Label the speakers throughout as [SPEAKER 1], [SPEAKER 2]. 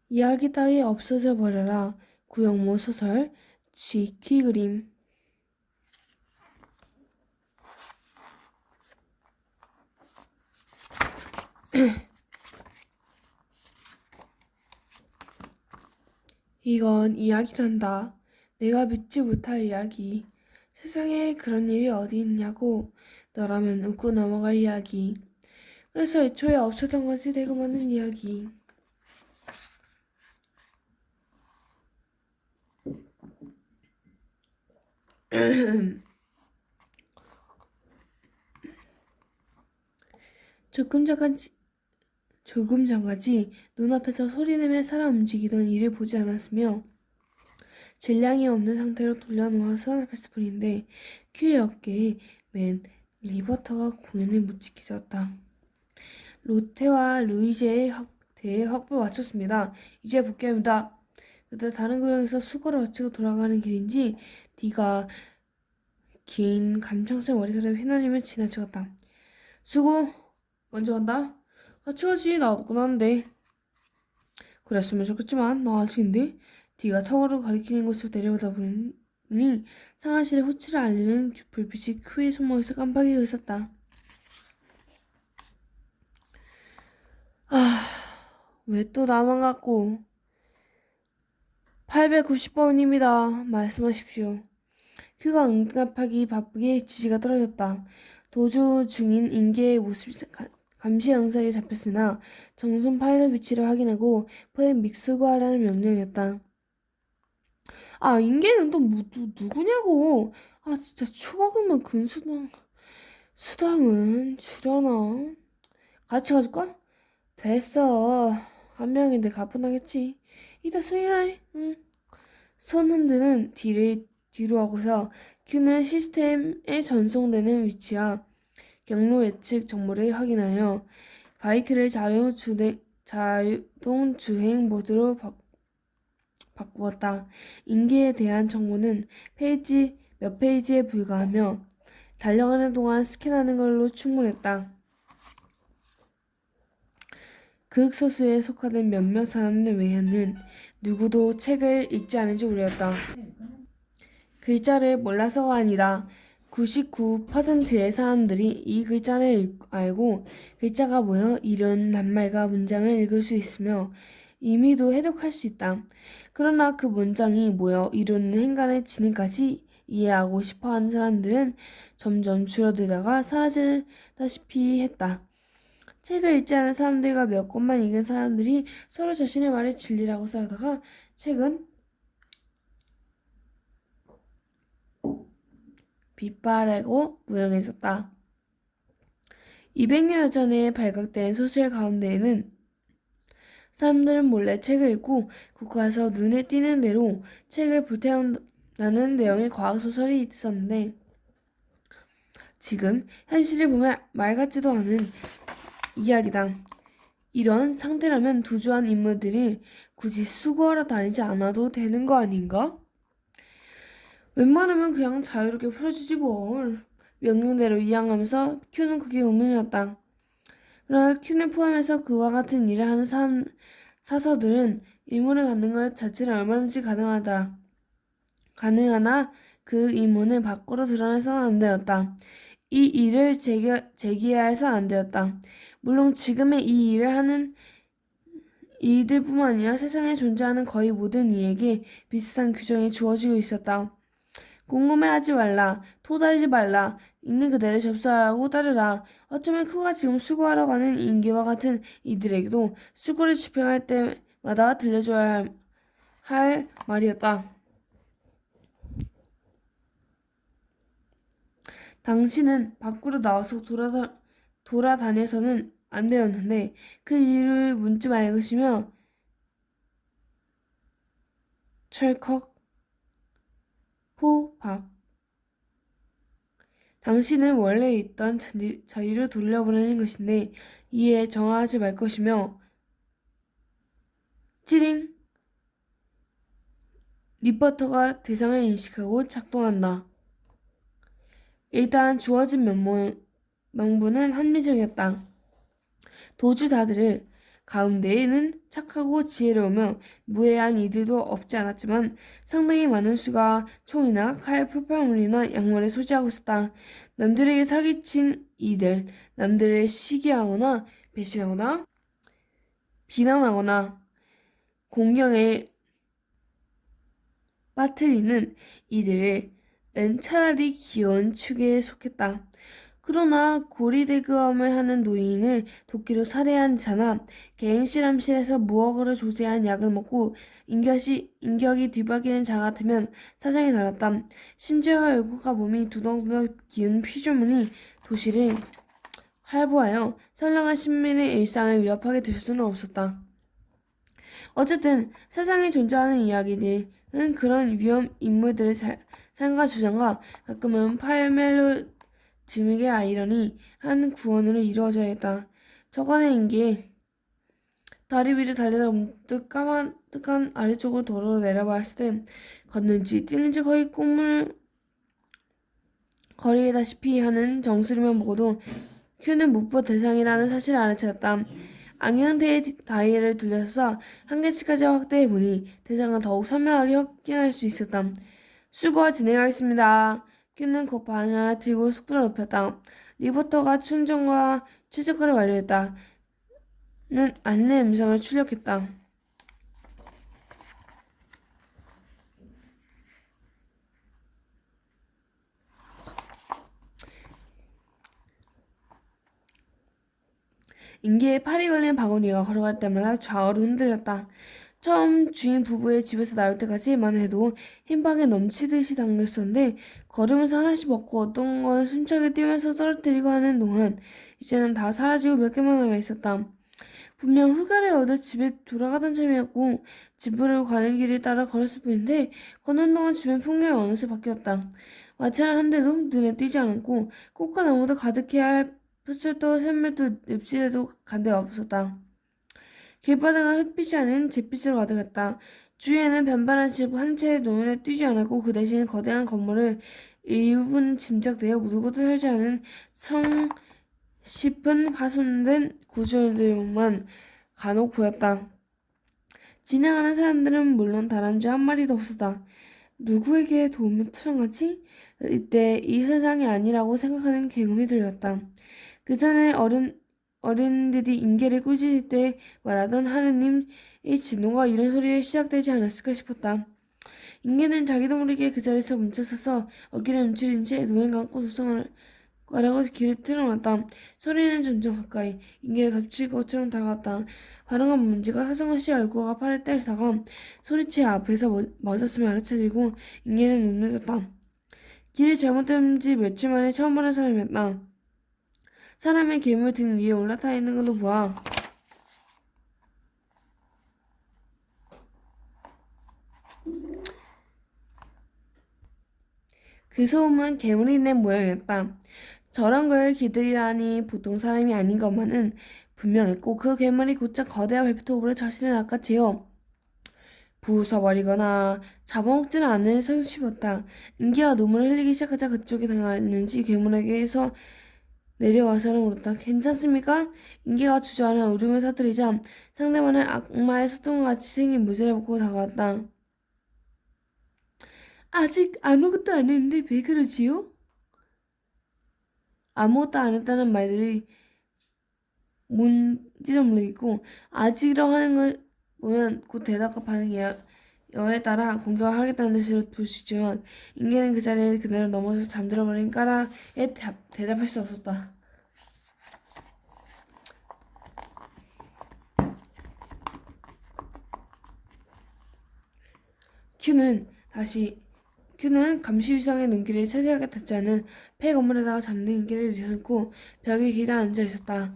[SPEAKER 1] 이야기 따위 없어져 버려라. 구영모 소설 지키 그림. 이건 이야기란다. 내가 믿지 못할 이야기. 세상에 그런 일이 어디 있냐고. 너라면 웃고 넘어갈 이야기. 그래서 애초에 없었던 것이 되고 마는 이야기. 조금 전까지 눈앞에서 소리내며 사람 움직이던 이를 보지 않았으며 질량이 없는 상태로 돌려놓아 수납했을 뿐인데 큐의 어깨에 맨 리버터가 공연을 묻히기졌다. 로테와 루이제의 대에 확보를 마쳤습니다. 이제 복귀합니다. 그때 다른 구역에서 수거를 마치고 돌아가는 길인지 디가 긴 감청색 머리카락을 휘날리며 지나쳐갔다. 수고, 먼저 간다. 같이 가지. 나 없고 나는데. 그랬으면 좋겠지만 나 아직인데. 디가 턱으로 가리키는 곳으로 내려오다 보니 상하실의 호치를 알리는 불빛이 큐의 손목에서 깜빡이고 있었다. 왜 또 나만 갖고. 890번입니다. 말씀하십시오. 큐가 응답하기 바쁘게 지시가 떨어졌다. 도주 중인 인계의 모습이 감시 영상에 잡혔으나 정son 파일럿 위치를 확인하고 포엠 믹스고하라는 명령이었다. 인계는 또 누구냐고. 진짜 초과금만 수당은 주려나. 같이 가줄까? 됐어. 한 명인데 가뿐하겠지. 이따 수리라해. 응. 손 흔드는 뒤로 하고서 큐는 시스템에 전송되는 위치와 경로 예측 정보를 확인하여 바이크를 자동 주행 모드로 바꾸었다. 인계에 대한 정보는 몇 페이지에 불과하며 달려가는 동안 스캔하는 걸로 충분했다. 극소수에 속하는 몇몇 사람들 외에는 누구도 책을 읽지 않은지 우려했다. 글자를 몰라서가 아니라 99%의 사람들이 이 글자를 알고 글자가 모여 이런 낱말과 문장을 읽을 수 있으며 의미도 해독할 수 있다. 그러나 그 문장이 모여 이루는 행간의 진행까지 이해하고 싶어하는 사람들은 점점 줄어들다가 사라지다시피 했다. 책을 읽지 않은 사람들과 몇 권만 읽은 사람들이 서로 자신의 말이 진리라고 싸우다가 책은 빛바라고 무용해졌다. 200년 전에 발각된 소설 가운데에는 사람들은 몰래 책을 읽고 국가에서 눈에 띄는 대로 책을 불태운다는 내용의 과학소설이 있었는데 지금 현실을 보면 말 같지도 않은 이야기다. 이런 상태라면 두주한 인물들이 굳이 수고하러 다니지 않아도 되는 거 아닌가? 웬만하면 그냥 자유롭게 풀어주지 뭘. 명령대로 이양하면서 큐는 그게 의문이었다. 그러나 큐를 포함해서 그와 같은 일을 하는 사서들은 의문을 갖는 것 자체는 얼마든지 가능하나 그 의문을 밖으로 드러내서는 안 되었다. 이 일을 제기해서 안 되었다. 물론 지금의 이 일을 하는 이들뿐만 아니라 세상에 존재하는 거의 모든 이에게 비슷한 규정이 주어지고 있었다. 궁금해하지 말라. 토달지 말라. 있는 그대로 접수하고 따르라. 어쩌면 그가 지금 수고하러 가는 인기와 같은 이들에게도 수고를 집행할 때마다 들려줘야 할 말이었다. 당신은 밖으로 나와서 돌아다녀서는 안 되었는데 그 이유를 묻지 말것이며 철컥 호박 당신은 원래 있던 자리로 돌려보내는 것인데 이에 정하지 말 것이며 찌링 리포터가 대상을 인식하고 작동한다. 일단 주어진 명분은 합리적이었다. 도주자들을 가운데에는 착하고 지혜로우며 무해한 이들도 없지 않았지만 상당히 많은 수가 총이나 칼, 풀파물이나 약물을 소지하고 있었다. 남들에게 사기친 이들, 남들을 시기하거나 배신하거나 비난하거나 공경에 빠뜨리는 이들은 차라리 귀여운 축에 속했다. 그러나 고리대금을 하는 노인을 도끼로 살해한 자나 개인 실험실에서 무허가로 조제한 약을 먹고 인격이 뒤바뀌는 자 같으면 사정이 달랐다. 심지어 얼굴과 몸이 두덩두덩 기운 피조물이 도시를 활보하여 선량한 시민의 일상을 위협하게 될 수는 없었다. 어쨌든 세상에 존재하는 이야기들은 그런 위험 인물들의 삶과 주장과 가끔은 팔멜로 드물게 아이러니한 구원으로 이루어져야 했다. 저간의 인기 다리 위를 달리다 문득 까마득한 아래쪽으로 도로로 내려봤을 때 걷는지 뛰는지 거의 꿈을 거리다시피 하는 정수리만 보고도 큐는 목표 대상이라는 사실을 알아차렸다. 악형태의 다이를 돌려서 한계치까지 확대해보니 대상은 더욱 선명하게 확인할 수 있었다. 수거 진행하겠습니다. 큐는 곧 방향을 틀고 속도를 높였다. 리포터가 충전과 최적화를 완료했다. 는 안내 음성을 출력했다. 인기에 팔이 걸린 바구니가 걸어갈 때마다 좌우로 흔들렸다. 처음 주인 부부의 집에서 나올 때까지만 해도 힘방에 넘치듯이 당겼었는데 걸으면서 하나씩 먹고 어떤 건 숨차게 뛰면서 떨어뜨리고 하는 동안 이제는 다 사라지고 몇 개만 남아있었다. 분명 휴가를 얻어 집에 돌아가던 참이었고 집으로 가는 길을 따라 걸었을 뿐인데 걷는 동안 주변 풍경이 어느새 바뀌었다. 마차는 한 대도 눈에 띄지 않았고 꽃과 나무도 가득해야 할 풋술도 샘물도 늪지대도 간데가 없었다. 길바닥은 햇빛이 아닌 잿빛으로 가득했다. 주위에는 변발한 집 한 채 눈에 띄지 않았고 그 대신 거대한 건물을 일부분 짐작되어 누구도 살지 않은 성깊은 파손된 구조들만 간혹 보였다. 지나가는 사람들은 물론 다람쥐 한 마리도 없었다. 누구에게 도움을 청하지? 이때 이 세상이 아니라고 생각하는 경험이 들렸다. 그 전에 어린들이 인계를 꾸짖을 때 말하던 하느님의 진노가 이런 소리에 시작되지 않았을까 싶었다. 인계는 자기도 모르게 그 자리에서 멈춰서서 어깨를 움츠린 채 눈을 감고 두성하라고 길을 틀어놨다. 소리는 점점 가까이 인계를 덮칠 것처럼 다가왔다. 발언한 문제가 사정없이 얼굴과 팔을 때리다가 소리채 앞에서 맞았음을 알아차리고 인계는 눈을 길이 잘못된지 며칠 만에 처음 보는 사람이었다. 사람의 괴물 등 위에 올라타 있는 것도 보아 그 소음은 괴물이 낸 모양이었다. 저런 걸 기들이라니 보통 사람이 아닌 것만은 분명했고 그 괴물이 곧장 거대한 발톱으로 자신을 낚아채어 부숴버리거나 잡아먹지는 않을 셈씹었다. 인기가 눈물을 흘리기 시작하자 그쪽에 당했는지 괴물에게서 내려와서는 물었다. 괜찮습니까? 인기가 주저하는 울음을 사투리자 상대방은 악마의 소통같이 생긴 무쇠를 벗고 다가왔다. 아직 아무것도 안 했는데 왜 그러지요? 아무것도 안 했다는 말들이 뭔지는 모르겠고 아직이라고 하는 걸 보면 곧 대답과 반응이야. 여에 따라 공격을 하겠다는 뜻으로 볼 수 있지만 인계는 그 자리에 그대로 넘어져서 잠들어버린 까라에 대답할 수 없었다. 큐는 감시위성의 눈길을 차지하게 닿지 않은 폐 건물에다가 잠든 인계를 내려놓고 벽에 기대 앉아 있었다.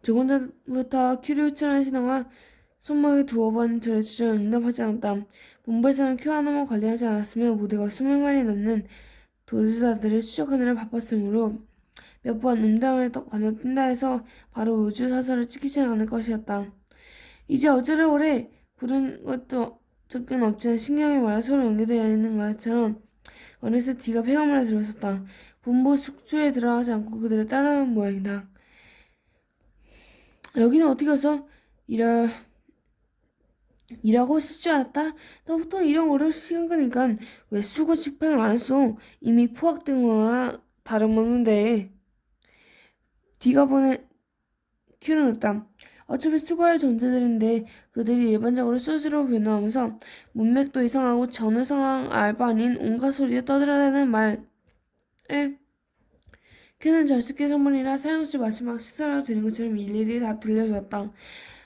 [SPEAKER 1] 조금 전부터 큐를 호출하는 신호가 손목에 두어 번 저려치져 응답하지 않았다. 본부에서는 큐 하나만 관리하지 않았으며 모두가 20명이 넘는 도주자들을 추적하느라 바빴으므로 몇 번 음당을 건너뛴다 해서 바로 우주 사설을 찍히지 않을 것이었다. 이제 어쩌려고 그래? 부른 것도 적긴 없지만 신경이 말아 서로 연계되어 있는 것처럼 어느새 뒤가 폐가물에 들어섰다. 본부 숙소에 들어가지 않고 그들을 따라오는 모양이다. 여기는 어떻게 와서 일하고 있을 줄 알았다. 너 보통 이런 거를 시간 끄니까 왜 수거 집행 안 했어? 이미 포악된 거나 다름없는데. 네가 보낸 큐는 그랬다. 어차피 수거할 존재들인데 그들이 일반적으로 스스로 변호하면서 문맥도 이상하고 전후 상황 알바 아닌 온갖 소리를 떠들어대는 말에 큐는 절습기 선물이라 사용시 마지막 식사라도 되는 것처럼 일일이 다 들려주었다.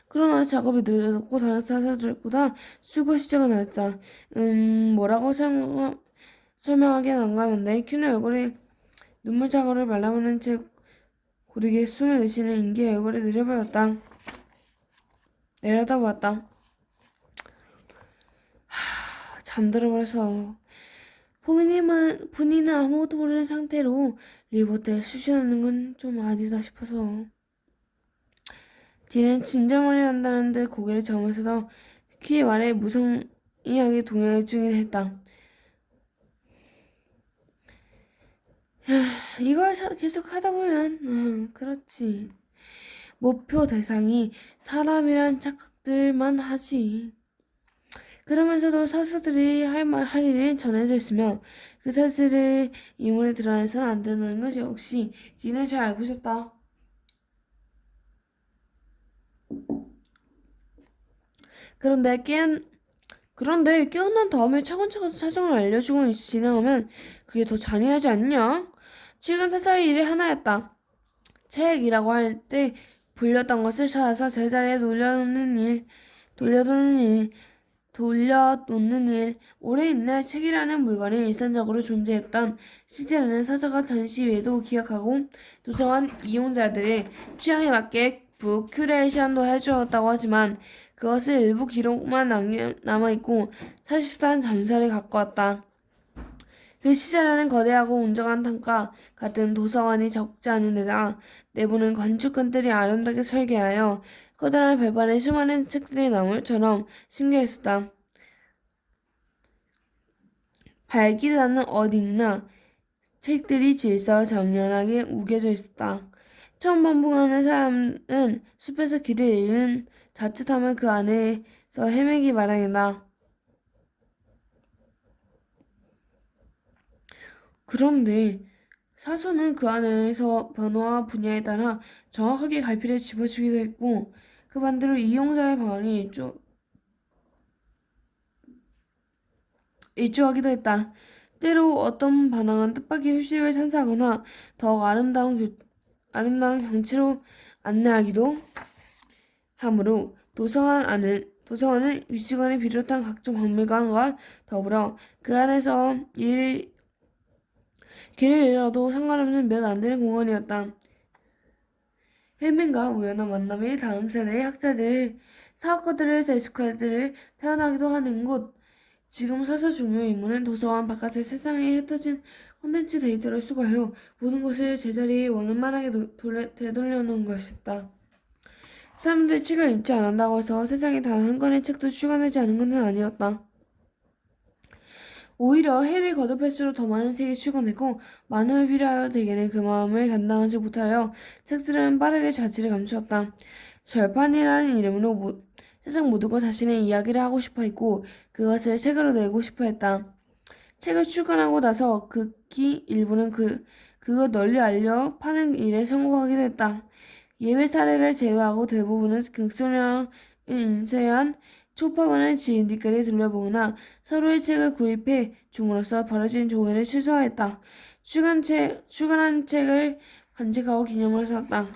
[SPEAKER 1] 그러나 작업이 늘어졌고 다른 사람들보다 수거 시작은 늦었다. 뭐라고 설명하기엔 난감한데 큐는 얼굴에 눈물자국을 말라보는 채 고르게 숨을 내쉬는 인기의 얼굴에 내려다보았다. 잠들어 버려서 본인은 아무것도 모르는 상태로 리버트에 수신하는 건 좀 아니다 싶어서 디는 진절머리 난다는 듯 고개를 저으면서도 퀴의 말에 무성의하게 동의해 주긴 했다. 이걸 계속 하다 보면 그렇지. 목표 대상이 사람이란 착각들만 하지. 그러면서도 사수들이 할 일은 전해져 있으며 그 사실을 인물에 드러내서는 안 되는 것이 역시 니는 잘 알고 있었다. 그런데 깨어난 다음에 차근차근 사정을 알려주고 진행하면 그게 더 잔인하지 않냐? 지금 회사의 일이 하나였다. 책이라고 할 때 불렸던 것을 찾아서 제자리에 돌려놓는 일. 오래 옛날 책이라는 물건이 일상적으로 존재했던 시제는 사서가 전시 외에도 기억하고 도서관 이용자들의 취향에 맞게 큐레이션도 해주었다고 하지만 그것을 일부 기록만 남아있고 사실상 전설에 가까웠다. 그 시절에는 거대하고 웅장한 단가 같은 도서관이 적지 않은 데다 내부는 건축건들이 아름답게 설계하여 커다란 별반에 수많은 책들이 나물처럼 심겨 있었다. 발길이 닿는 어디나 책들이 질서정연하게 우겨져 있었다. 처음 방문하는 사람은 숲에서 길을 잃은 자칫하면 그 안에서 헤매기 마련이다. 그런데 사서는 그 안에서 변화와 분야에 따라 정확하게 갈피를 짚어주기도 했고 그 반대로 이용자의 방향이 일조하기도 했다. 때로 어떤 반항은 뜻밖의 휴식을 찬사하거나 더욱 아름다운 경치로 안내하기도 하므로 도서관은 미술관을 비롯한 각종 박물관과 더불어 그 안에서 길을 잃어도 상관없는 몇 안 되는 공간이었다. 헬멘과 우연한 만남이 다음 세대의 학자들, 사학가들을 재수카들을 태어나기도 하는 곳. 지금 사서 중요 임무는 도서관 바깥의 세상에 흩어진 콘텐츠 데이터를 수거하여 모든 것을 제자리에 원만하게 되돌려놓은 것이다. 사람들이 책을 읽지 않는다고 해서 세상에 단 한 권의 책도 추가되지 않은 것은 아니었다. 오히려 해를 거듭할수록 더 많은 책이 추가되고 많음을 필요하여 대개는 그 마음을 감당하지 못하여 책들은 빠르게 자질을 감추었다. 절판이라는 이름으로 세상 모두가 자신의 이야기를 하고 싶어 했고 그것을 책으로 내고 싶어 했다. 책을 출간하고 나서 극히 일부는 그거 널리 알려 파는 일에 성공하기도 했다. 예외 사례를 제외하고 대부분은 극소량의 인쇄한 초파본을 지인들끼리 돌려보거나 서로의 책을 구입해 줌으로써 벌어진 조회를 최소화했다. 출간한 책을 간직하고 기념으로 샀다.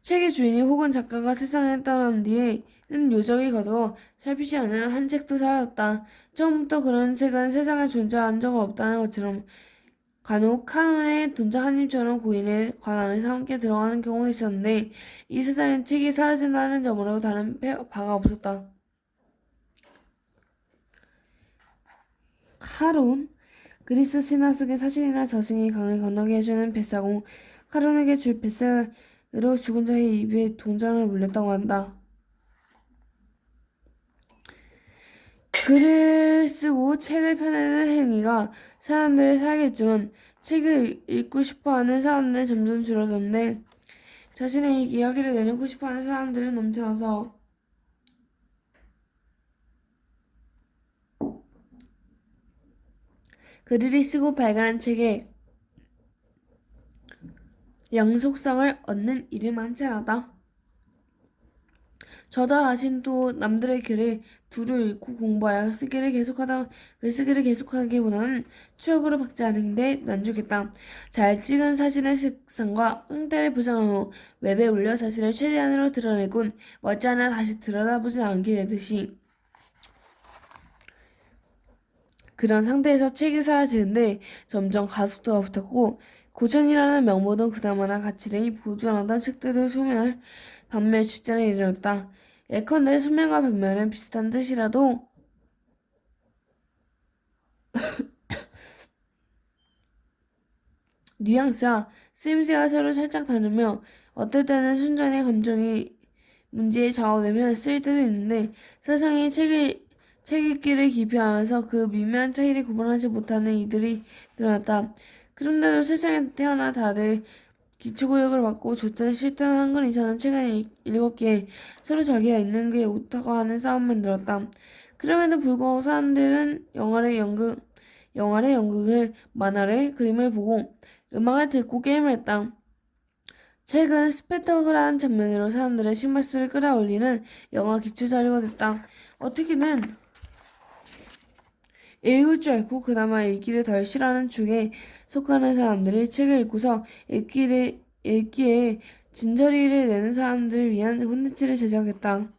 [SPEAKER 1] 책의 주인이 혹은 작가가 세상에 떠난 뒤에는 요적이 거두어 살피지 않은 한 책도 사라졌다. 처음부터 그런 책은 세상에 존재한 적은 없다는 것처럼 간혹 카논에 돈장 한 입처럼 고인의 관 안에서 함께 들어가는 경우가 있었는데 이 세상엔 책이 사라진다는 점으로 다른 바가 없었다. 카론 그리스 신화 속의 사실이나 저승이 강을 건너게 해주는 뱃사공 카론에게 줄 뱃사로 죽은 자의 입에 돈장을 물렸다고 한다. 글을 쓰고 책을 펴내는 행위가 사람들을 살게 했지만 책을 읽고 싶어하는 사람들은 점점 줄어드는데 자신의 이야기를 내놓고 싶어하는 사람들은 넘쳐나서 그들이 쓰고 발간한 책에 영속성을 얻는 일이 많지않았다. 저자 자신도 남들의 글을 두루 읽고 공부하여 쓰기를 계속하기보다는 추억으로 박제하는 데 만족했다. 잘 찍은 사진의 색상과 형태를 보정하고 웹에 올려 자신을 최대한으로 드러내곤 머지않아 다시 들여다보지 않게 되듯이 그런 상태에서 책이 사라지는데 점점 가속도가 붙었고 고전이라는 명분도 그나마나 가치를 보존하던 책들도 소멸, 반멸 직전에 이르렀다. 예컨대 소멸과 반멸은 비슷한 뜻이라도 뉘앙스와 쓰임새가 서로 살짝 다르며 어떨 때는 순전히 감정이 문제에 좌우되며 쓰일 때도 있는데 세상이 책 읽기를 기피하면서 그 미묘한 차이를 구분하지 못하는 이들이 늘어났다. 그런데도 세상에 태어나 다들 기초교육을 받고 좋든 싫든 한 권 이상은 책을 읽었기에 서로 자기가 있는 게 옳다고 하는 싸움만 들었다. 그럼에도 불구하고 사람들은 영화를 연극을, 만화를, 그림을 보고 음악을 듣고 게임을 했다. 책은 스펙터클한 장면으로 사람들의 심박수를 끌어올리는 영화 기초자료가 됐다. 어떻게든 읽을 줄 알고 그나마 읽기를 덜 싫어하는 축에 속하는 사람들이 책을 읽고서 읽기에 진저리를 내는 사람들을 위한 콘텐츠를 제작했다.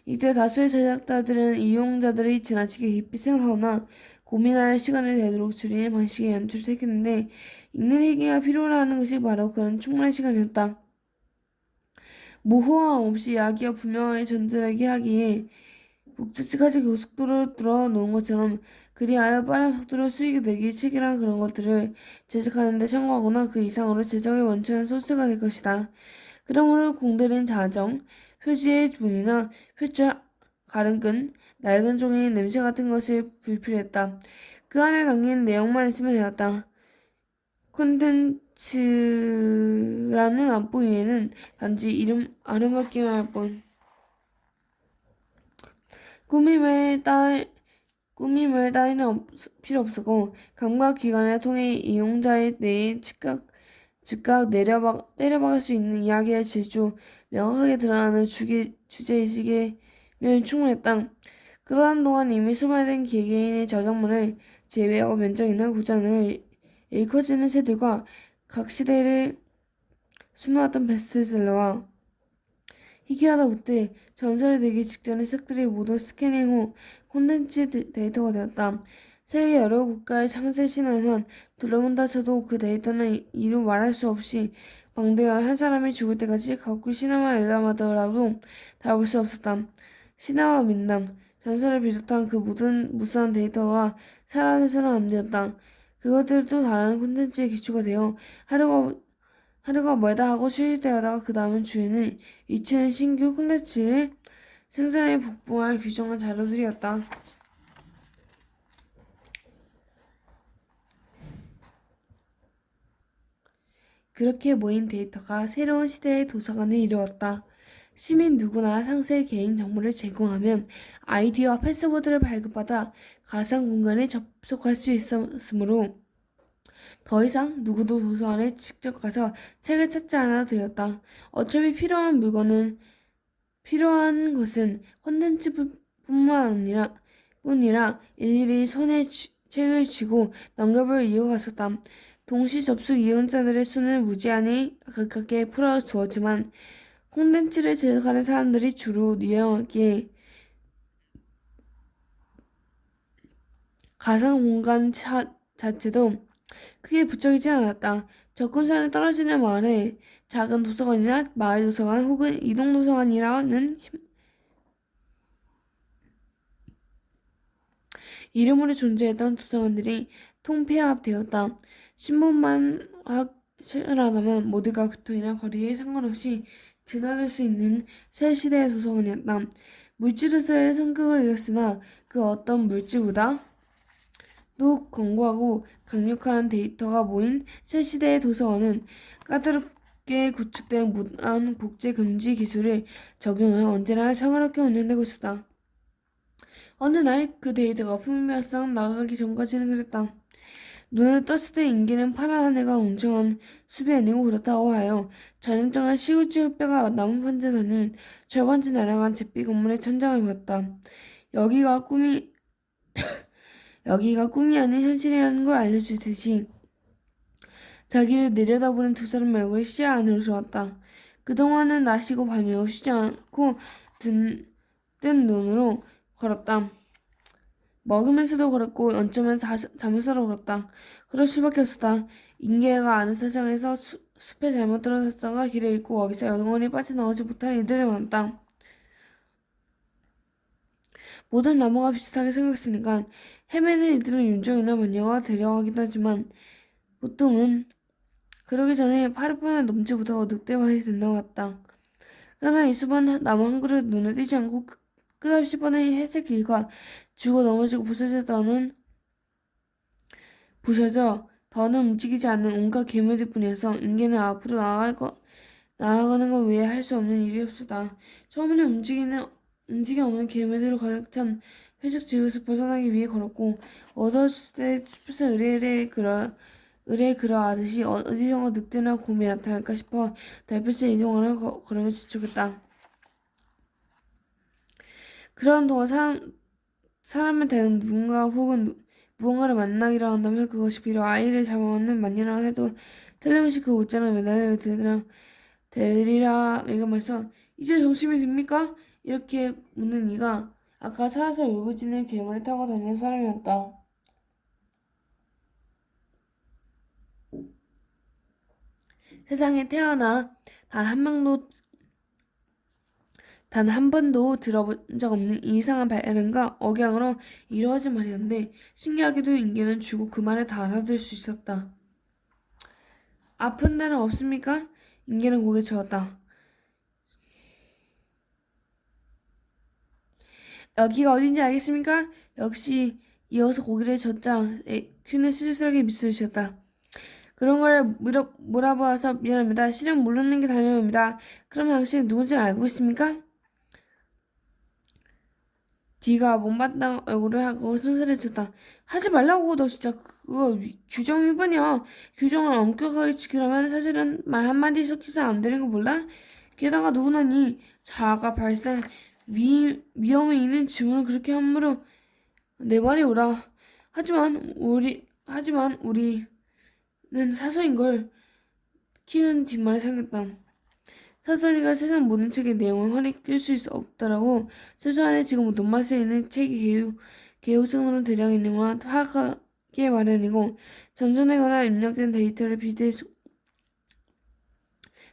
[SPEAKER 1] 이때 다수의 제작자들은 이용자들이 지나치게 깊이 생각하거나 고민할 시간을 되도록 줄이는 방식의 연출을 택했는데 읽는 얘기가 필요로 하는 것이 바로 그런 충분한 시간이었다. 모호함 없이 이야기가 분명하게 전달하게 하기에 목적지까지 고속도로를 뚫어 놓은 것처럼 그리하여 빠른 속도로 수익이 되기 책이란 그런 것들을 제작하는 데 성공하거나 그 이상으로 제작의 원천은 소스가 될 것이다. 그러므로 공들인 자정, 표지의 문이나 표절, 가름끈, 낡은 종이 냄새 같은 것이 불필요했다. 그 안에 담긴 내용만 있으면 되었다. 콘텐츠라는 안보 위에는 단지 아름답기만 할 뿐. 꾸밈을 따위는 필요 없었고 감각 기관을 통해 이용자의 뇌에 즉각 때려박을 수 있는 이야기의 질주 명확하게 드러나는 주제의식이면 충분했다. 그러한 동안 이미 소멸된 개개인의 저작물을 제외하고 면적이나 고전으로 일컬어지는 책들과 각 시대를 수놓았던 베스트셀러와 희귀하다 못해 전설이 되기 직전의 책들이 모두 스캐닝 후 콘텐츠 데이터가 되었다. 세계 여러 국가의 창세 신화만 둘러본다 쳐도 그 데이터는 이루 말할 수 없이 방대하 한 사람이 죽을 때까지 가꿀 신화만 일람하더라도 다볼 수 없었다. 신화와 민담, 전설을 비롯한 그 모든 무수한 데이터가 사라져서는 안 되었다. 그것들도 다른 콘텐츠의 기초가 되어 하루가 멀다 하고 휴식되다가 그 다음 주에는 이치는 신규 콘텐츠의 생산에 북부할 규정한 자료들이었다. 그렇게 모인 데이터가 새로운 시대의 도서관을 이루었다. 시민 누구나 상세히 개인 정보를 제공하면 아이디와 패스워드를 발급받아 가상 공간에 접속할 수 있었으므로 더 이상 누구도 도서관에 직접 가서 책을 찾지 않아도 되었다. 어차피 필요한 것은 콘텐츠뿐만 아니라 일일이 손에 책을 쥐고 넘겨볼 이유가 있었다. 동시 접속 이용자들의 수는 무제한이 가깝게 풀어주었지만 콘텐츠를 제작하는 사람들이 주로 이용하기에 가상 공간 자체도 크게 부쩍이지 않았다. 접근선에 떨어지는 마을에 작은 도서관이나 마을 도서관 혹은 이동 도서관이라는 이름으로 존재했던 도서관들이 통폐합되었다. 신분만 확실하다면 모두가 교통이나 거리에 상관없이 드나들 수 있는 새 시대의 도서관이었다. 물질로서의 성격을 잃었으나 그 어떤 물질보다 또 견고하고 강력한 데이터가 모인 새 시대의 도서관은 새롭게 구축된 무한 복제 금지 기술을 적용하여 언제나 평화롭게 운영되고 있었다. 어느 날 그 데이트가 품명상 나가기 전까지는 그랬다. 눈을 떴을 때 인기는 파란 하늘과 웅장한 숲이 아니고 그렇다고 하여 전형적인 시골집 흙뼈가 나무 판재서는 절반째 날아간 잿빛 건물의 천장을 보았다. 여기가 꿈이 여기가 꿈이 아닌 현실이라는 걸 알려주듯이 자기를 내려다보는 두 사람의 얼굴이 시야 안으로 들어왔다. 그동안은 낮이고 밤이고 쉬지 않고 뜬 눈으로 걸었다. 먹으면서도 걸었고 어쩌면 자면서도 걸었다. 그럴 수밖에 없었다. 인계가 아는 세상에서 숲에 잘못 들어섰다가 길을 잃고 거기서 영원히 빠져나오지 못하는 이들을 만났다. 모든 나무가 비슷하게 생겼으니까 헤매는 이들은 윤종이나 마녀가 데려가기도 하지만 보통은 그러기 전에 파릇파릇 넘지 못하고 늑대밭이 된다고 했다. 그러나 이 숲은 나무 한 그릇 눈에 띄지 않고 끝없이 뻔한 회색 길과 죽어 넘어지고 부셔져 더는 움직이지 않는 온갖 괴물들 뿐이어서 인간은 앞으로 나아가는 것 외에 할 수 없는 일이 없었다. 처음에는 움직임 없는 괴물들로 가득 찬 회색 지구에서 벗어나기 위해 걸었고 어두웠을 때 숲에서 의뢰 그러하듯이 어디선가 늑대나 곰이 나타날까 싶어 달빛을 이동하려 걸으며 지촉했다. 그런 동안 사람을 대는 누군가 혹은 무언가를 만나기로 한다면 그것이 비록 아이를 잡아먹는 만이라 해도 틀림없이 그 옷장을 매달려 되리라 예감해서 이제 정신이 듭니까? 이렇게 묻는 이가 아까 살아서 울부짖는 괴물을 타고 다니는 사람이었다. 세상에 태어나 단 한 번도 들어본 적 없는 이상한 발음과 억양으로 이루어진 말이었는데 신기하게도 인간은 주고 그 말을 다 알아들을 수 있었다. 아픈 데는 없습니까? 인간은 고개 저었다. 여기가 어딘지 알겠습니까? 역시 이어서 고개를 젓자 큐는 쓸쓸하게 미소를 지었다. 그런 걸 물어보아서 미안합니다. 실은 모르는 게 당연합니다. 그럼 당신이 누군지는 알고 있습니까? 디가 못마땅한 얼굴을 하고 손살을 쳤다. 하지 말라고. 너 진짜 그거 규정 위반이야. 규정을 엄격하게 지키려면 사실은 말 한마디 섞여서 안 되는 거 몰라? 게다가 누구나 니 자아가 발생 위험에 있는 질문을 그렇게 함부로 내 말이 오라. 하지만 우리는 사소인걸. 키는 뒷말에 삼겼다. 사소리가 세상 모든 책의 내용을 환히 낄 수 없더라고. 소주 안에 지금 논맛에 있는 책이 개요정으로 대량 인용화 파악하기 마련이고 전전되거나 입력된 데이터를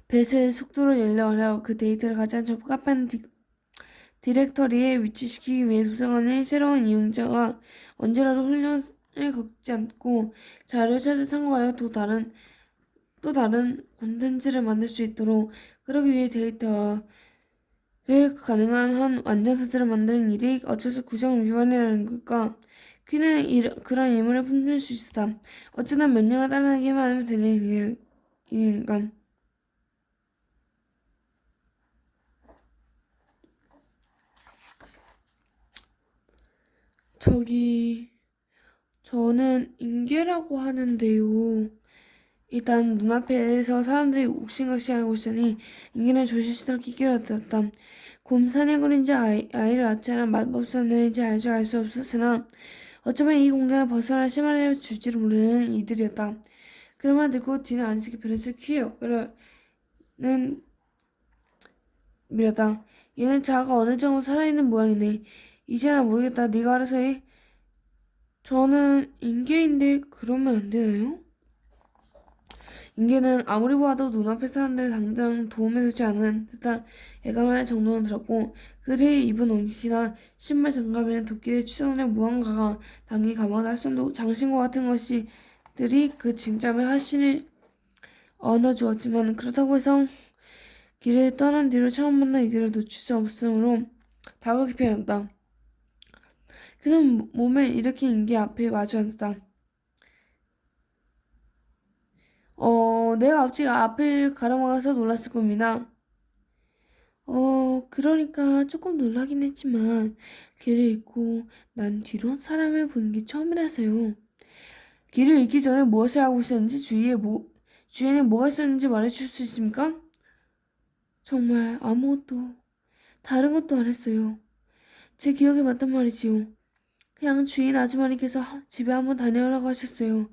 [SPEAKER 1] 배수의 속도로 열려하려 그 데이터를 가장 적합한 디렉터리에 위치시키기 위해 도서관의 새로운 이용자가 언제라도 훈련을 겪지 않고 자료를 찾아 참고하여 또 다른 콘텐츠를 만들 수 있도록 그러기 위해 데이터를 가능한 한 완전사들을 만드는 일이 어째서 규정 위반이라는 걸까? 퀴는 그런 의문을 품을 수 있었다. 어쩌나 몇 년을 따라하기만 하면 되는 일인가. 저는 인계라고 하는데요. 일단 눈앞에서 사람들이 옥신각신하고 있으니 인기는 조심스럽게 끼어들었다. 곰 사냥꾼인지 아이를 낳지 않은 마법사들인지 알 수 없었으나 어쩌면 이 공간을 벗어날 시간을 줄지도 모르는 이들이었다. 그러만 듣고 뒤는 안식이 변해서 퀴의 옆구리는 밀었다. 얘는 자아가 어느 정도 살아있는 모양이네. 이제나 모르겠다. 네가 알아서 해. 저는 인계인데 그러면 안 되나요? 인계는 아무리 보아도 눈앞의 사람들을 당장 도움에 되지 않은 듯한 예감할 정도는 들었고 그들이 입은 옷이나 신발 장갑에는 도끼를 추정된 무언가가 당긴 가방과 낯선 장신구 같은 것들이 그 진짜의 화신을 얻어주었지만 그렇다고 해서 길을 떠난 뒤로 처음 만난 이들을 놓칠 수 없으므로 다가가기 편했다. 그는 몸을 일으킨 인계 앞에 마주 앉았다. 내가 갑자기 앞을 가로막아서 놀랐을 겁니다. 그러니까 조금 놀라긴 했지만 길을 잃고 난 뒤로 사람을 보는 게 처음이라서요. 길을 잃기 전에 무엇을 하고 있었는지 주위에는 뭐가 있었는지 말해줄 수 있습니까? 정말 아무것도 다른 것도 안 했어요. 제 기억에 맞단 말이지요. 그냥 주인 아주머니께서 집에 한번 다녀오라고 하셨어요.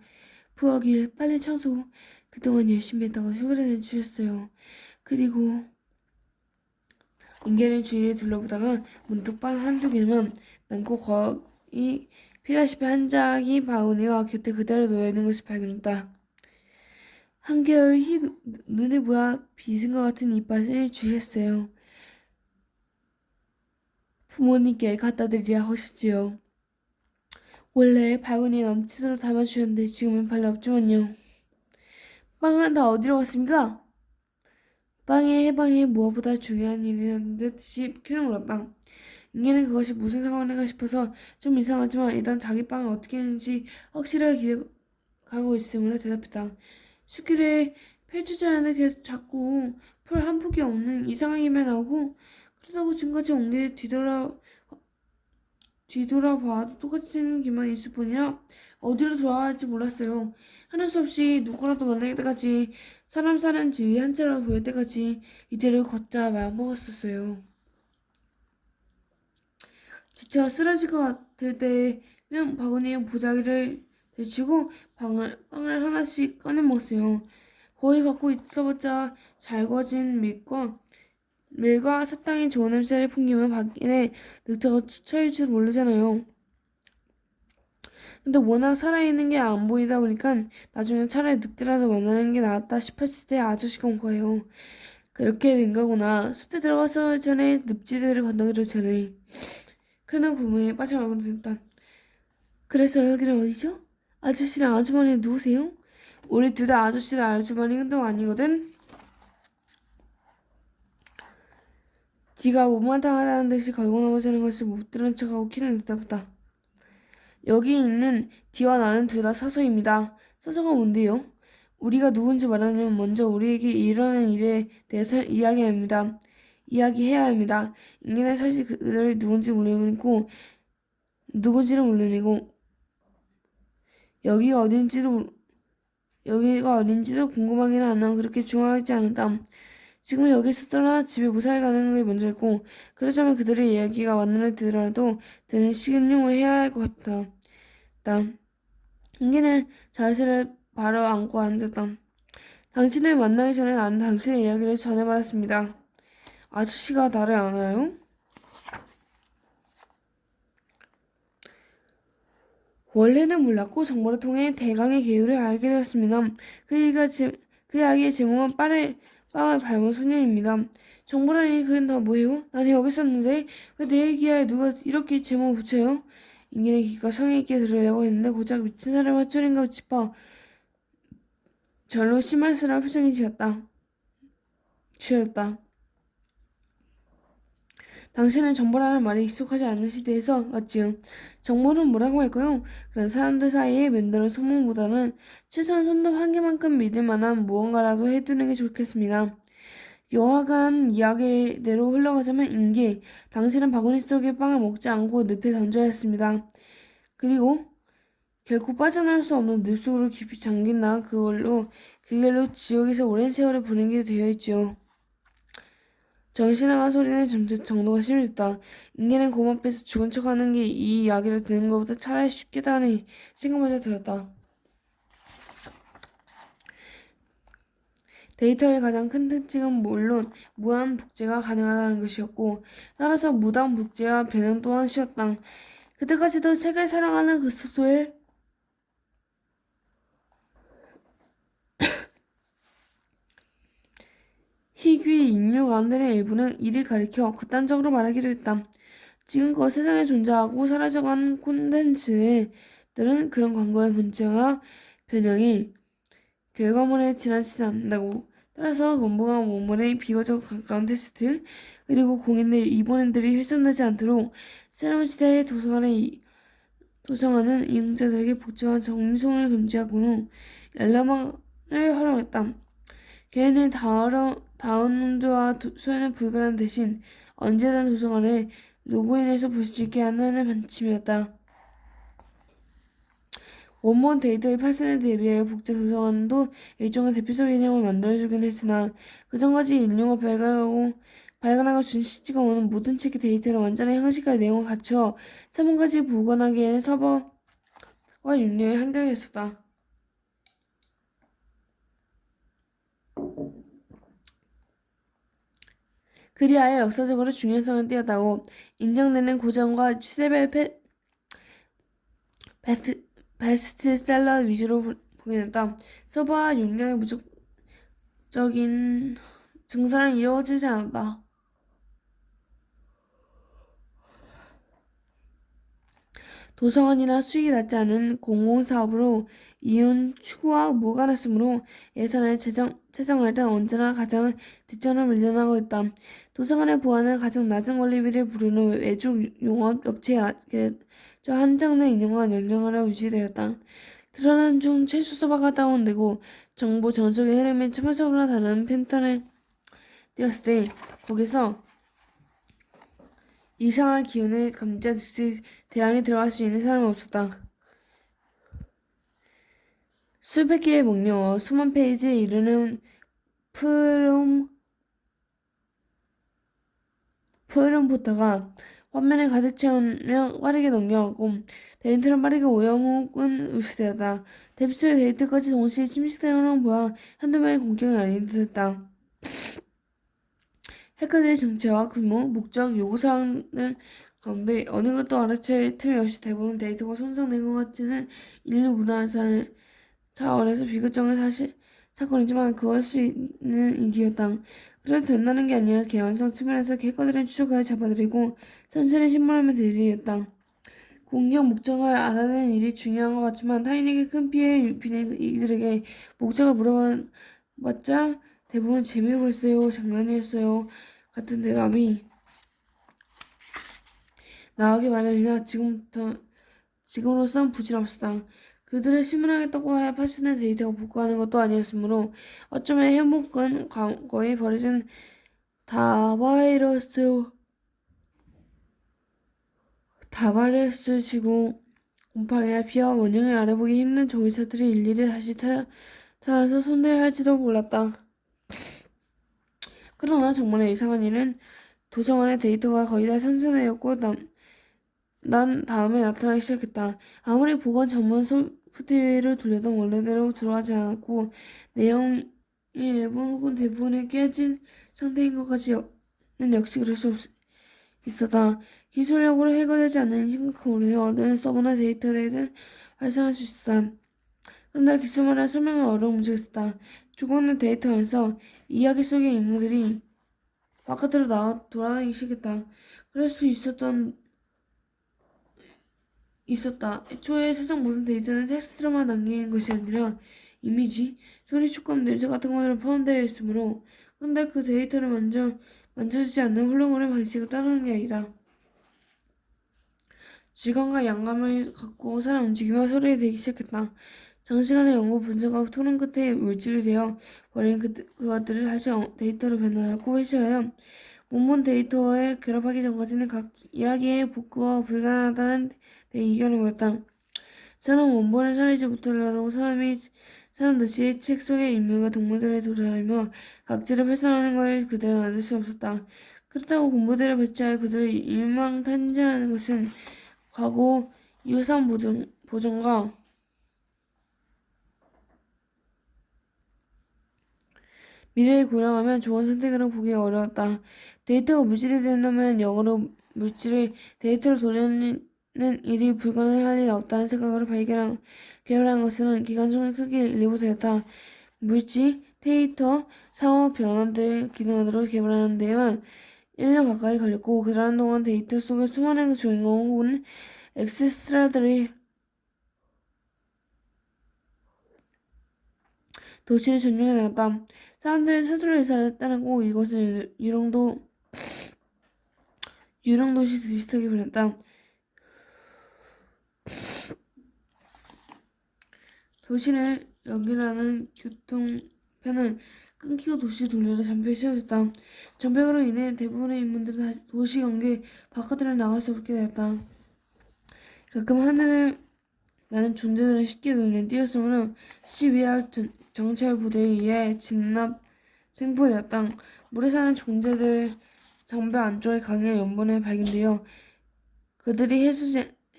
[SPEAKER 1] 부엌일, 빨래 청소 그동안 열심히 했다가 휴가를 내주셨어요. 그리고 인계는 주위를 둘러보다가 문득 빵 한두 개만 남고 거의 피다시피 한 짝이 바구니와 곁에 그대로 놓여있는 것을 발견했다. 한결 눈에 보여 빗은 것 같은 이빨을 주셨어요. 부모님께 갖다 드리라 하셨지요. 원래 바구니에 넘치도록 담아주셨는데 지금은 별로 없지만요. 빵은 다 어디로 갔습니까? 빵의 해방이 무엇보다 중요한 일이라는 듯이 퀴는 물었다. 인계는 그것이 무슨 상황인가 싶어서 좀 이상하지만 일단 자기 빵을 어떻게 했는지 확실하게 기억하고 있음으로 대답했다. 수기를 펼쳐져야 하는데 계속 자꾸 풀 한 폭이 없는 이상한 일만 나오고 그러다고 지금까지 온 길에 뒤돌아봐도 똑같은 길만 있을 뿐이라 어디로 돌아와야 할지 몰랐어요. 하는 수 없이 누구라도 만날 때까지 사람 사는 집이 한 채라도 보일 때까지 이대로 걷자 마음먹었었어요. 지쳐 쓰러질 것 같을 때면 바구니에 보자기를 들치고 빵을 하나씩 꺼내 먹었어요. 거의 갖고 있어봤자 잘 구워진 밀과 사탕이 좋은 냄새를 풍기면 밖에 늑자가 쫓아올 줄 모르잖아요. 근데 워낙 살아있는 게 안 보이다 보니까 나중에 차라리 늑대라도 만나는 게 낫다 싶었을 때 아저씨가 온 거예요. 그렇게 된 거구나. 숲에 들어가서 전에 늪지대를 건너기로 전에 그는 구멍에 빠져나가게 됐다. 그래서 여기는 어디죠? 아저씨랑 아주머니 누구세요? 우리 둘 다 아저씨랑 아주머니도 아니거든. 네가 못마땅하다는 듯이 걸고 넘어지는 것을 못 들은 척하고 키는 대답했다. 여기 있는 디와 나는 둘 다 사서입니다. 사서가 뭔데요? 우리가 누군지 말하려면 먼저 우리에게 일어난 일에 대해서 이야기해야 합니다. 인간은 사실 그들을 누군지를 물론이고 여기가 어딘지도 궁금하기는 하나 그렇게 중요하지 않다. 지금은 여기서 떠나 집에 무사히 가는 게 먼저였고 그러자면 그들의 이야기가 맞는 되더라도 드는 식은용을 해야 할 것 같다. 인기는 자세를 바로 안고 앉았다. 당신을 만나기 전에 나는 당신의 이야기를 전해받았습니다. 아저씨가 나를 아나요? 원래는 몰랐고 정보를 통해 대강의 계율을 알게 되었습니다. 그 이야기의 제목은 빵을 밟은 소년입니다. 정보라니 그건 다 뭐예요? 나는 여기 있었는데 왜 내 얘기야 누가 이렇게 제목을 붙여요? 인간의 귀가 성의 있게 들으려고 했는데 고작 미친 사람의 헛소리인가 싶어 절로 실망스러운 표정이 지었다. 당신은 정보라는 말이 익숙하지 않은 시대에서 왔지요. 정보는 뭐라고 할까요? 그런 사람들 사이에 맴도는 소문보다는 최소한 손톱 한 개만큼 믿을 만한 무언가라도 해두는 게 좋겠습니다. 여하간 이야기대로 흘러가자면 당신은 바구니 속에 빵을 먹지 않고 늪에 던져야 했습니다. 그리고 결코 빠져나올 수 없는 늪 속으로 깊이 잠긴 그 길로 지옥에서 오랜 세월을 보내게 되어 있지요. 정신나간 소리는 점점 정도가 심해졌다. 인간은 고음 앞에서 죽은 척하는 게 이 이야기를 듣는 것보다 차라리 쉽겠다는 생각마저 들었다. 데이터의 가장 큰 특징은 물론 무한 복제가 가능하다는 것이었고 따라서 무단 복제와 변형 또한 쉬웠다. 그때까지도 책을 사랑하는 그 소설 희귀 인류 가운데의 일부는 이를 가리켜 극단적으로 말하기도 했다. 지금껏 세상에 존재하고 사라져가는 콘텐츠들은 그런 광고의 문자와 변형이 결과물에 지나치지 않는다고. 따라서 원본과 원본의 비교적 가까운 테스트 그리고 공인의 이본인들이 훼손되지 않도록 새로운 시대의 도서관은 이용자들에게 복잡한 정리송을 금지하고 후 열람을 활용했다. 걔는 다운로드와 소연은 불가능한 대신 언제든 도서관에 로그인해서 볼 수 있게 한다는 방침이었다. 원본 데이터의 파손에 대비하여 국제 도서관도 일종의 대피소 개념을 만들어주긴 했으나 그 전까지 인류가 발간하고 준식지가 오는 모든 책의 데이터를 완전히 형식과 내용을 갖춰 사문까지 보관하기에는 서버와 윤리의 한계가 있었다. 그리하여 역사적으로 중요성을 띄었다고 인정되는 고전과 시대별 베스트셀러 위주로 보긴 했다. 서버와 용량의 무적적인 증설은 이루어지지 않았다. 도서관이나 수익이 낮지 않은 공공사업으로 이윤 추구와 무관했으므로 예산을 채정할 때 언제나 가장 뒷전을 밀려나고 있다. 도서관의 보안은 가장 낮은 권리비를 부르는 외주 용업 업체에서 한정된 인력과 연령으로 유지되었다. 드러난 중 최초 서버가 다운되고 정보 전송의 흐름이 처음서부터 다른 패턴을 띄었을 때 거기서 이상한 기운을 감지한 즉시 대항에 들어갈 수 있는 사람은 없었다. 수백 개의 목록어, 수만 페이지에 이르는 프롬프터가 화면을 가득 채우며 빠르게 넘겨가고 데이터는 빠르게 오염 혹은 우수되었다. 대피소의 데이터까지 동시에 침식되는 걸 보아 한두 명의 공격이 아닌 듯했다. 해커들의 정체와 규모, 목적, 요구사항 가운데 어느 것도 알아챌 틈이 없이 대부분 데이터가 손상된 것 같지는 인류 문화 차원에서 비극적인 사건이지만 그럴 수 있는 일이었다. 그래도 된다는 게 아니라 개연성 측면에서 해커들은 추적하여 잡아들이고 선실에 신문하면 될 일이었다. 공격 목적을 알아내는 일이 중요한 것 같지만 타인에게 큰 피해를 입히는 이들에게 목적을 물어봤자 대부분 재미로 했어요, 장난이었어요 같은 대답이 나오기 마련이나 지금으로선 부질없었다. 그들을 신문하겠다고 하여 파손된 데이터가 복구하는 것도 아니었으므로 어쩌면 행복은 거의 버려진 다바이러스 지구 곰팡이나 비와 원흉을 알아보기 힘든 조이사들이 일일이 다시 찾아서 손대야 할지도 몰랐다. 그러나 정말 이상한 일은 도서관의 데이터가 거의 다 생성되었고 난 다음에 나타나기 시작했다. 아무리 보건 전문 소프트웨어를 돌려도 원래대로 들어가지 않았고 내용이 일부 혹은 대부분이 깨진 상태인 것 같지는 역시 그럴 수 있었다. 기술력으로 해결되지 않는 심각한 오류를 얻은 서버나 데이터를 발생할 수 있었다. 그런데 기술만의 설명은 어려운 문제가 있었다. 죽어있는 데이터 안에서 이야기 속의 인물들이 바깥으로 돌아다니기 시작했다. 그럴 수 있었다. 애초에 세상 모든 데이터는 텍스트로만 남긴 것이 아니라 이미지, 소리, 촉감, 냄새 같은 것으로 포함되어 있으므로 근데 그 데이터를 만져지지 않는 훌륭한 방식을 따르는 게 아니다. 질감과 양감을 갖고 사람 움직이며 소리를 내기 시작했다. 장시간의 연구 분석과 토론 끝에 물질이 되어 버린 그것들을 다시 데이터로 변환하고 회시하여 원본 데이터에 결합하기 전까지는 각 이야기의 복구가 불가능하다는 내 의견을 보였다. 저는 원본을 살리지 못하려고 사람듯이 책 속의 인물과 동물들을 조사하며 각지를 훼손하는 걸 그대로 놔둘 수 없었다. 그렇다고 공부대를 배치하여 그들을 일망탄진하는 것은 과거 유산 보존과 미래를 고려하면 좋은 선택으로 보기 어려웠다. 데이터가 물질이 된다면 역으로 물질을 데이터로 돌리는 일이 불가능할 일 없다는 생각으로 개발한 것은 기관총을 크게 일리보되었다. 물질, 데이터, 상호 변환들 기능으로 개발하는 데에만 1년 가까이 걸렸고 그러한 동안 데이터 속의 수많은 주인공 혹은 엑스트라들이 도시를 점령해 나갔다. 사람들은 서둘러 의사를 따르고 이것을 유령도시 비슷하게 변했다. 도시를 연결하는 교통편은 끊기고 도시 둘레로 잠수에 세워졌다. 전쟁으로 인해 대부분의 인물들은 다시 도시 경계 바깥으로 나갈 수 없게 되었다. 가끔 하늘을 나는 존재들을 쉽게 눈에 띄었으므로 시위와 정찰 부대에 의해 진압 생포되었다. 물에 사는 존재들 장벽 안쪽에 강의 연번에 발견되어 그들이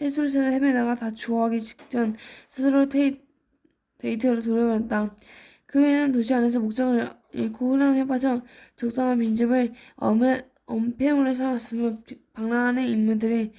[SPEAKER 1] 해수로새를 헤매다가 다 죽어가기 직전 스스로 데이트로 돌아버렸다. 그 외에는 도시 안에서 목적을 잃고 혼란에 빠져 적당한 빈집을 엄폐물에 삼았으며 방랑하는 인물들의